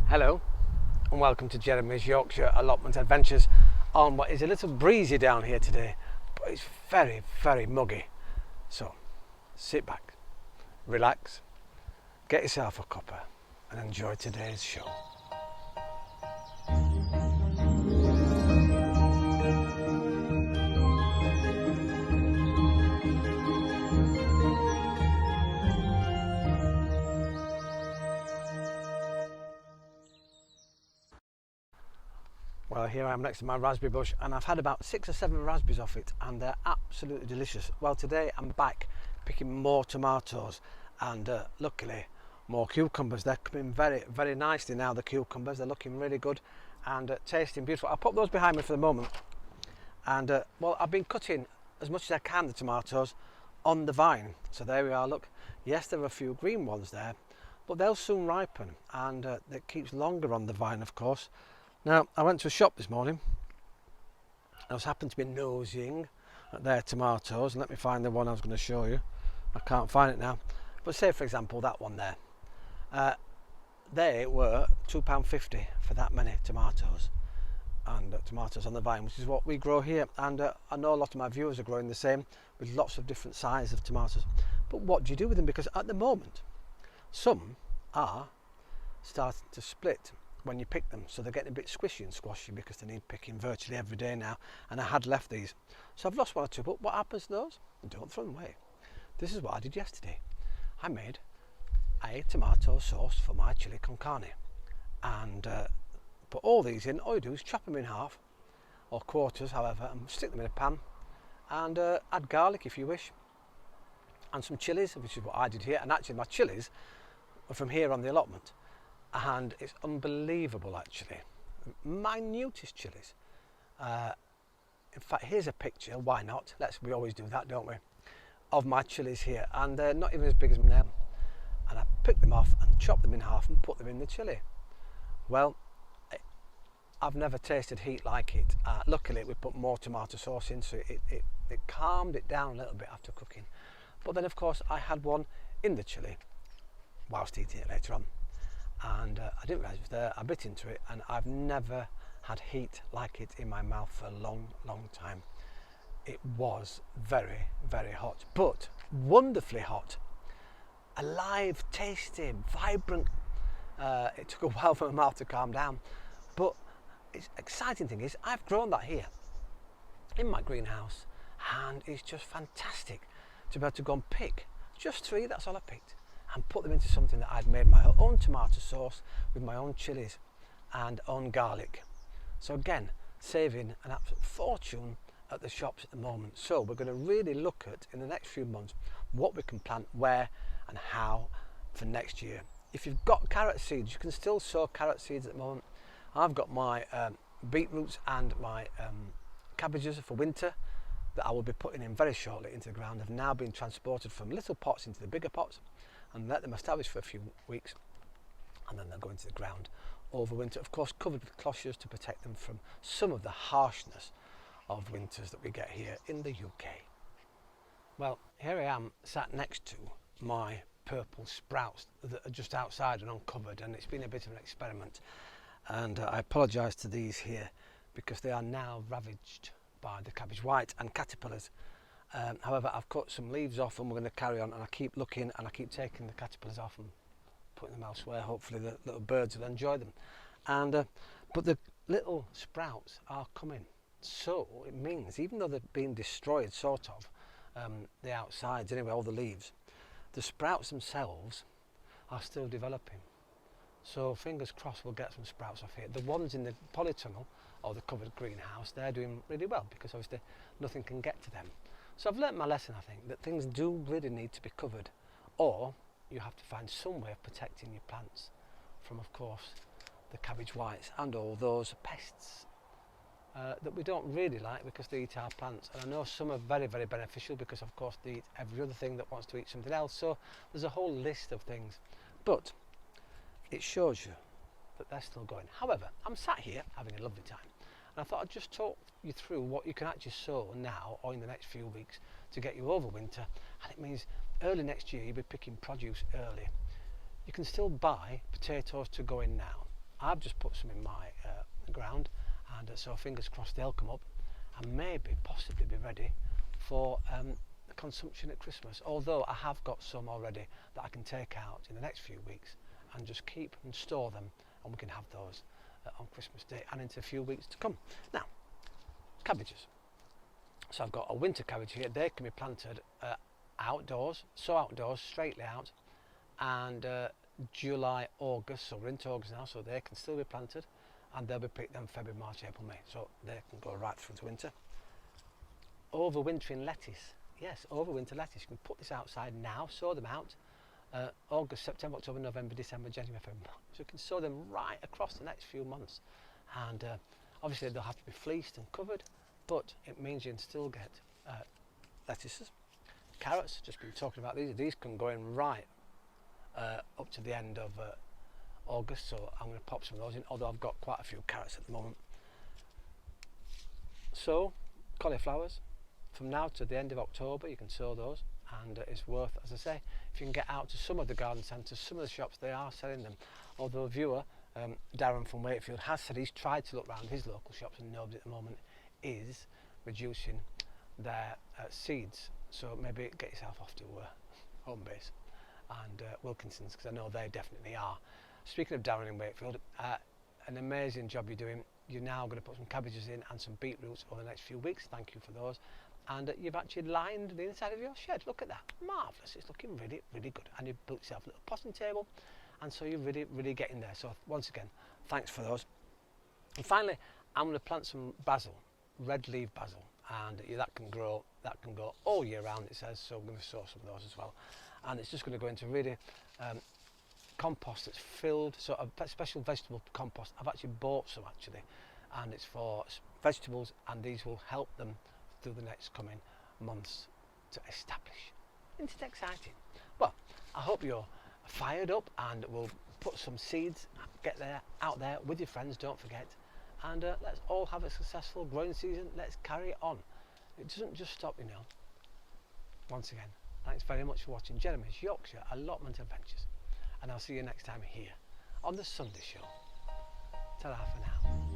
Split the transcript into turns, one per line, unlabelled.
Hello and welcome to Jeremy's Yorkshire allotment adventures on what is a little breezy down here today, but it's very muggy. So sit back, relax, get yourself a cuppa and enjoy today's show. Well, here I am next to my raspberry bush and I've had about 6 or 7 raspberries off it and they're absolutely delicious. Well, today I'm back picking more tomatoes and luckily more cucumbers. They're coming very nicely now, the cucumbers. They're looking really good and tasting beautiful. I'll put those behind me for the moment. And well, I've been cutting as much as I can the tomatoes on the vine. So there we are, look. Yes, there are a few green ones there, but they'll soon ripen and it keeps longer on the vine, of course. Now, I went to a shop this morning. I was happened to be nosying at their tomatoes, and let me find the one I was going to show you. I can't find it now. But say, for example, that one there. They were £2.50 for that many tomatoes. And tomatoes on the vine, which is what we grow here. And I know a lot of my viewers are growing the same, with lots of different sizes of tomatoes. But what do you do with them? Because at the moment, some are starting to split when you pick them, so they're getting a bit squishy and squashy because they need picking virtually every day now, and I had left these, so I've lost 1 or 2. But what happens to those? Don't throw them away. This is what I did yesterday. I made a tomato sauce for my chili con carne and put all these in. All you do is chop them in half or quarters, however, and stick them in a pan and add garlic if you wish and some chillies, which is what I did here. And actually my chillies are from here on the allotment. And it's unbelievable, actually. Minutest chillies. In fact, here's a picture. Why not? We always do that, don't we? Of my chillies here, and they're not even as big as my nail. And I picked them off and chopped them in half and put them in the chilli. Well, I've never tasted heat like it. Luckily, we put more tomato sauce in, so it calmed it down a little bit after cooking. But then, of course, I had one in the chilli whilst eating it later on. And I didn't realise it was there. I bit into it and I've never had heat like it in my mouth for a long time. It was very hot, but wonderfully hot, alive, tasty, vibrant. It took a while for my mouth to calm down, but the exciting thing is I've grown that here in my greenhouse and it's just fantastic to be able to go and pick just 3, that's all I picked, and put them into something that I'd made my own tomato sauce with my own chilies and own garlic. So again, saving an absolute fortune at the shops at the moment. So we're going to really look at, in the next few months, what we can plant, where and how for next year. If you've got carrot seeds, you can still sow carrot seeds at the moment. I've got my beetroots and my cabbages for winter that I will be putting in very shortly into the ground. Have now been transported from little pots into the bigger pots and let them establish for a few weeks, and then they'll go into the ground over winter, of course covered with cloches to protect them from some of the harshness of winters that we get here in the UK. Well, here I am sat next to my purple sprouts that are just outside and uncovered, and it's been a bit of an experiment, and I apologise to these here because they are now ravaged by the cabbage white and caterpillars. However, I've cut some leaves off and we're going to carry on, and I keep looking and I keep taking the caterpillars off and putting them elsewhere. Hopefully the little birds will enjoy them. And but the little sprouts are coming, so it means even though they're being destroyed sort of, the outsides anyway, all the leaves, the sprouts themselves are still developing. So fingers crossed we'll get some sprouts off here. The ones in the polytunnel or the covered greenhouse, they're doing really well because obviously nothing can get to them. So I've learnt my lesson, I think, that things do really need to be covered, or you have to find some way of protecting your plants from, of course, the cabbage whites and all those pests that we don't really like because they eat our plants. And I know some are very beneficial because, of course, they eat every other thing that wants to eat something else. So there's a whole list of things, but it shows you that they're still going. However, I'm sat here having a lovely time, and I thought I'd just talk you through what you can actually sow now or in the next few weeks to get you over winter. And it means early next year you'll be picking produce early. You can still buy potatoes to go in now. I've just put some in my ground, and so fingers crossed they'll come up and maybe possibly be ready for consumption at Christmas, although I have got some already that I can take out in the next few weeks and just keep and store them, and we can have those on Christmas Day and into a few weeks to come. Now, cabbages. So I've got a winter cabbage here. They can be planted outdoors, straightly out, and July, August, so we're into August now, so they can still be planted, and they'll be picked then February, March, April, May, so they can go right through to winter. Overwintering lettuce. Yes, overwinter lettuce. You can put this outside now, sow them out, August, September, October, November, December, January, February, March. So you can sow them right across the next few months, and obviously they'll have to be fleeced and covered, but it means you can still get lettuces. Carrots, just been talking about these can go in right up to the end of August, so I'm going to pop some of those in, although I've got quite a few carrots at the moment. So cauliflowers, from now to the end of October you can sow those, and it's worth, as I say, if you can get out to some of the garden centres, some of the shops, they are selling them, although a viewer, Darren from Wakefield, has said he's tried to look around his local shops and nobody at the moment is reducing their seeds, so maybe get yourself off to home base and Wilkinson's, because I know they definitely are. Speaking of Darren in Wakefield, an amazing job you're doing. You're now going to put some cabbages in and some beetroots over the next few weeks. Thank you for those. And you've actually lined the inside of your shed. Look at that, marvellous. It's looking really, really good. And you've built yourself a little potting table, and so you're really, really getting there. So once again, thanks for those. And finally, I'm going to plant some basil, red leaf basil, and that can go all year round, it says, so I'm going to sow some of those as well. And it's just going to go into really compost that's filled, so a special vegetable compost. I've actually bought some actually, and it's for vegetables, and these will help them through the next coming months to establish. Isn't it exciting? Well, I hope you're fired up, and we'll put some seeds, get there, out there with your friends, don't forget, and let's all have a successful growing season. Let's carry on. It doesn't just stop, you know. Once again, thanks very much for watching Jeremy's Yorkshire Allotment Adventures, and I'll see you next time here on the Sunday Show. Ta-ra for now.